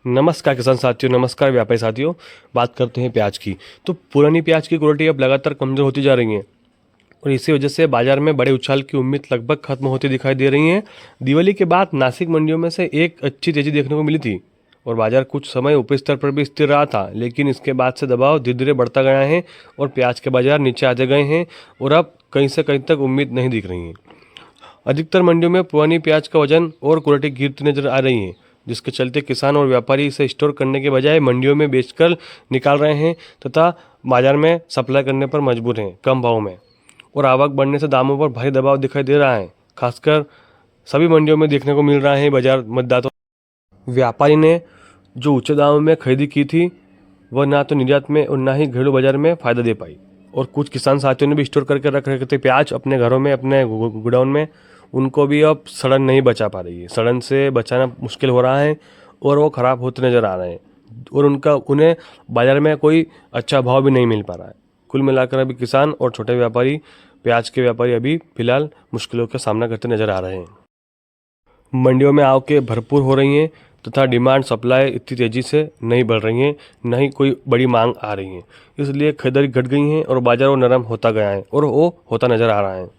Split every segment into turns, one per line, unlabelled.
नमस्कार किसान साथियों, नमस्कार व्यापारी साथियों। बात करते हैं प्याज की। तो पुरानी प्याज की क्वालिटी अब लगातार कमज़ोर होती जा रही है और इसी वजह से बाजार में बड़े उछाल की उम्मीद लगभग खत्म होती दिखाई दे रही है। दिवाली के बाद नासिक मंडियों में से एक अच्छी तेजी देखने को मिली थी और बाजार कुछ समय ऊपरी स्तर पर भी स्थिर रहा था, लेकिन इसके बाद से दबाव धीरे धीरे बढ़ता गया है और प्याज के बाजार नीचे आते गए हैं और अब कहीं से कहीं तक उम्मीद नहीं दिख रही है। अधिकतर मंडियों में पुरानी प्याज का वजन और क्वालिटी गिरती नजर आ रही है, जिसके चलते किसान और व्यापारी इसे स्टोर करने के बजाय मंडियों में बेचकर निकाल रहे हैं तथा बाजार में सप्लाई करने पर मजबूर हैं कम भाव में। और आवक बढ़ने से दामों पर भारी दबाव दिखाई दे रहा है, खासकर सभी मंडियों में देखने को मिल रहा है। बाजार मतदाताओं व्यापारी ने जो ऊंचे दामों में खरीदी की थी वह ना तो निर्यात में और ना ही घरेलू बाजार में फायदा दे पाई। और कुछ किसान साथियों ने भी स्टोर करके रख रखे थे प्याज अपने घरों में, अपने गोडाउन में, उनको भी अब सड़न नहीं बचा पा रही है। सड़न से बचाना मुश्किल हो रहा है और वो ख़राब होते नज़र आ रहे हैं और उन्हें बाज़ार में कोई अच्छा भाव भी नहीं मिल पा रहा है। कुल मिलाकर अभी किसान और छोटे व्यापारी, प्याज के व्यापारी अभी फिलहाल मुश्किलों का सामना करते नज़र आ रहे हैं। मंडियों में आवकें भरपूर हो रही हैं तथा डिमांड सप्लाई इतनी तेज़ी से नहीं बढ़ रही है, न ही कोई बड़ी मांग आ रही है। इसलिए खरीदारी घट गई है और बाजार वो नरम होता गया है और वो होता नज़र आ रहा है।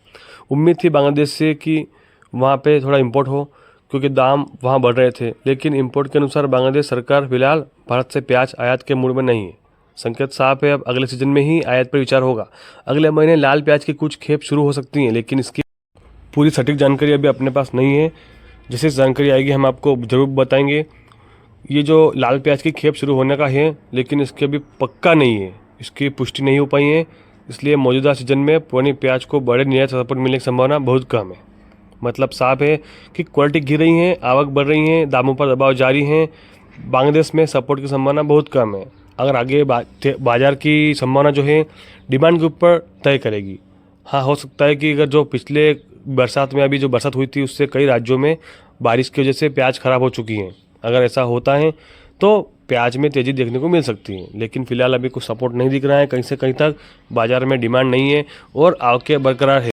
उम्मीद थी बांग्लादेश से कि वहाँ पे थोड़ा इंपोर्ट हो, क्योंकि दाम वहाँ बढ़ रहे थे, लेकिन इंपोर्ट के अनुसार बांग्लादेश सरकार फिलहाल भारत से प्याज आयात के मूड में नहीं है। संकेत साफ है, अब अगले सीजन में ही आयात पर विचार होगा। अगले महीने लाल प्याज की कुछ खेप शुरू हो सकती हैं, लेकिन इसकी पूरी सटीक जानकारी अभी अपने पास नहीं है। जैसे जानकारी आएगी हम आपको ज़रूर बताएंगे। ये जो लाल प्याज की खेप शुरू होने का है, लेकिन इसके अभी पक्का नहीं है, इसकी पुष्टि नहीं हो पाई है। इसलिए मौजूदा सीजन में पुरानी प्याज को बड़े निर्यात सपोर्ट मिलने की संभावना बहुत कम है। मतलब साफ है कि क्वालिटी गिर रही है, आवक बढ़ रही है, दामों पर दबाव जारी है। बांग्लादेश में सपोर्ट की संभावना बहुत कम है। अगर आगे बाजार की संभावना जो है डिमांड के ऊपर तय करेगी। हाँ, हो सकता है कि अगर जो पिछले बरसात में अभी जो बरसात हुई थी उससे कई राज्यों में बारिश की वजह से प्याज खराब हो चुकी हैं, अगर ऐसा होता है तो प्याज में तेज़ी देखने को मिल सकती है। लेकिन फिलहाल अभी कुछ सपोर्ट नहीं दिख रहा है, कहीं से कहीं तक बाजार में डिमांड नहीं है और आवकें बरकरार है।